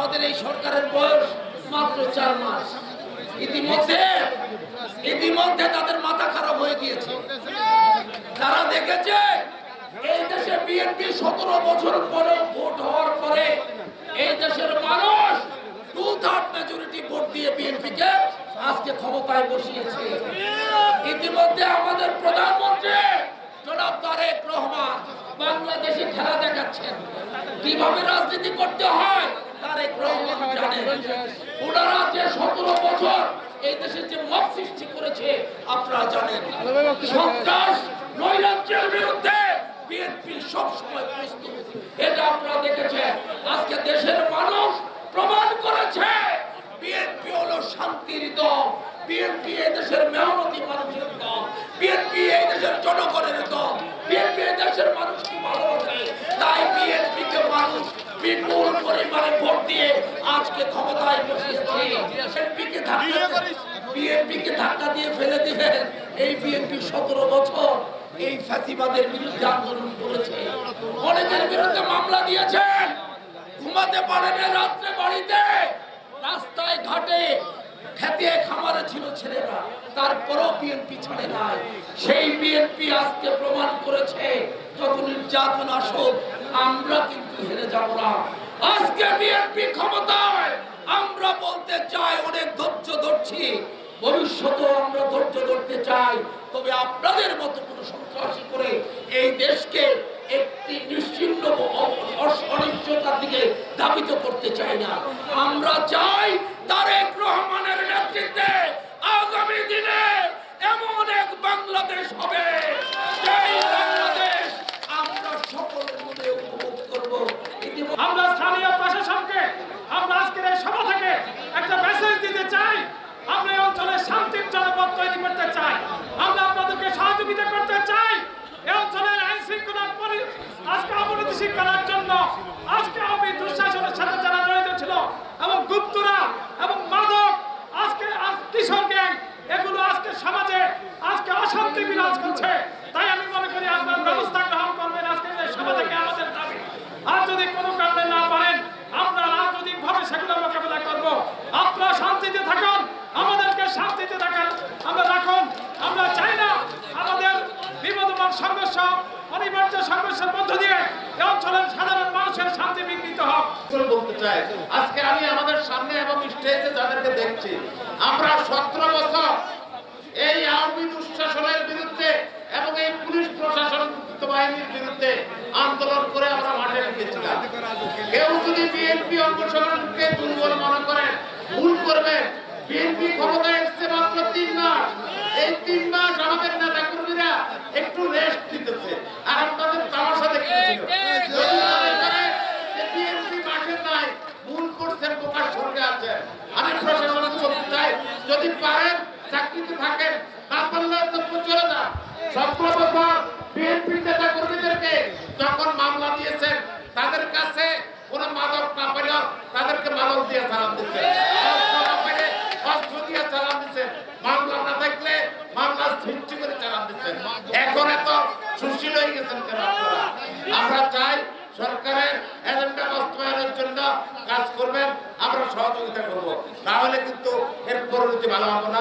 আমাদের এই সরকারের বয়স মাত্র 4 মাস। ইতিমধ্যে তাদের মাথা খারাপ হয়ে গিয়েছে। যারা দেখেছে এই দেশে বিএনপি 17 বছর পরে ভোট হওয়ার পরে এই দেশের মানুষ 2/3 মেজরিটি ভোট দিয়ে বিএনপিকে আজকে ক্ষমতায় বসিয়েছে। ইতিমধ্যে আমাদের প্রধানমন্ত্রী জনাব তারেক রহমান বাংলাদেশে খেলা দেখাচ্ছেন, কিভাবে রাজনীতি করতে হয় তারেক রহমান জানেন। ওনারা যে 17 বছর এই দেশের যে মব সৃষ্টি করেছে আপনারা জানেন। সন্ত্রাস নৈরাজ্যের বিরুদ্ধে বিএনপি সবসময় প্রস্তুত, এটা আপনারা দেখেছেন। আজকে দেশের মানুষ প্রমাণ করেছে বিএনপি হলো শান্তির দল, বিএনপি এই দেশের মেহনতি মানুষের দল, বিএনপি এই দেশের জনগণের দল, বিএনপি এই দেশের মানুষকে ভালোবাসে। তাই বিএনপি কে মানুষ বিপুল পরিমাণে ভোট দিয়ে আজকে ক্ষমতায় বসিয়েছে। বিএনপি কে ধাক্কা দিয়ে ফেলে দিবেন। এই বিএনপি 17 বছর এই ফ্যাসিবাদের বিরুদ্ধে আন্দোলন করেছে, অনেকের বিরুদ্ধে মামলা দিয়েছেন, ঘুমাতে পারেন রাত্রে বাড়িতে, রাস্তায় ঘাটে খেতে খামারে ছিল ছেলেরা, তারপরও বিএনপি ছাড়ে নাই। সেই বিএনপি আজকে প্রমাণ করেছে যত নির্যাতন আসুক আমরা কিন্তু হেরে যাব না। আজকে বিএনপি ক্ষমতায়, আমরা বলতে চাই অনেক ধৈর্য ধরছি, ভবিষ্যতেও আমরা ধৈর্য ধরতে চাই। তবে আপনাদের মতো কোনো সন্ত্রাসী করে এই দেশকে একটি নিশ্চিহ্ন অনিশ্চয়তার দিকে ধাবিত করতে চাই না। আমরা চাই তারেক রহমানের নেতৃত্বে আগামী দিনে এমন এক বাংলাদেশ হবে, সেই বাংলাদেশ আমরা সকলের মধ্যে উপভোগ করব। আমরা স্থানীয় প্রশাসনকে আমরা আজকের এই সভা থেকে একটা মেসেজ দিতে চাই। আমরা এই অঞ্চলে শান্তির জনপদ তৈরি করতে চাই, আমরা আপনাদেরকে সহযোগিতা করতে চাই। এই অঞ্চলের আইন শৃঙ্খলা আজকে অবনতিশীল করার জন্য আজকে আওয়ামী দুঃশাসনের সাথে যারা জড়িত ছিল এবং গুপ্তরা এবং মাদক, আজকে কিশোর গ্যাং, এগুলো আজকে সমাজে আজকে অশান্তি বিরাজ করছে। তাই আমি মনে করি আপনার ব্যবস্থা গ্রহণ করবেন। আজকে এই সভা থেকে আমাদের দাবি, আর যদি কোনো কারণে না পারেন আমরা রাজনৈতিকভাবে সেগুলো মোকাবেলা করব। আপনারা শান্তিতে থাকুন, আমাদেরকে শান্তিতে থাকেন আমরা রাখুন। আমরা চাই না আমাদের বিবদমান সংঘর্ষ, অনিবার্য সংঘর্ষের মধ্য দিয়ে এই অঞ্চলের সাধারণ মানুষের শান্তি বিঘ্নিত হোক। বলতে চাই আজকে আমি আমাদের সামনে এবং স্টেজে যাদেরকে দেখছি, আমরা 17 বছর এই আওয়ামী দুঃশাসনের বিরুদ্ধে এবং এই পুলিশ প্রশাসন বাহিনীর বিরুদ্ধে আন্দোলন করে আমরা মাঠে রেখেছিলাম। কেউ যদি বিএনপি অঙ্গসংগঠনকে দুর্বল মনে করেন ভুল করবেন। বিএনপি ক্ষমতায় এসেছে মাত্র 3 মাস। এই 3 মাস আমাদের নেতা কর্মীরা একটু রেস্ট দিতেছে আর আপনাদের তামাশা দেখতেছিল। বিএনপি মাঠে নাই, ভুল করছেন, বোকার সঙ্গে আছেন। আমি প্রশাসনকে বলতে চাই, যদি পারেন চাকরিতে থাকেন, না পারলে তো চলে যান। 17 বছর বিএনপি নেতা কর্মীদেরকে যখন মামলা দিয়েছেন তাদের কাছে কোনো মাদক না পেলে তাদেরকে মাদক দিয়ে চালান দিচ্ছেন, অস্ত্র দিয়ে চালান দিচ্ছেন, মামলা না থাকলে মামলা সৃষ্টি করে চালান দিচ্ছেন। এখন এত সুশীল হয়ে গেছেন কেন আপনারা? আমরা চাই সরকারের এজেন্ডা বাস্তবায়নের জন্য কাজ করবেন, আমরা সহযোগিতা করব, তাহলে কিন্তু এর পরিণতি ভালো হবে না।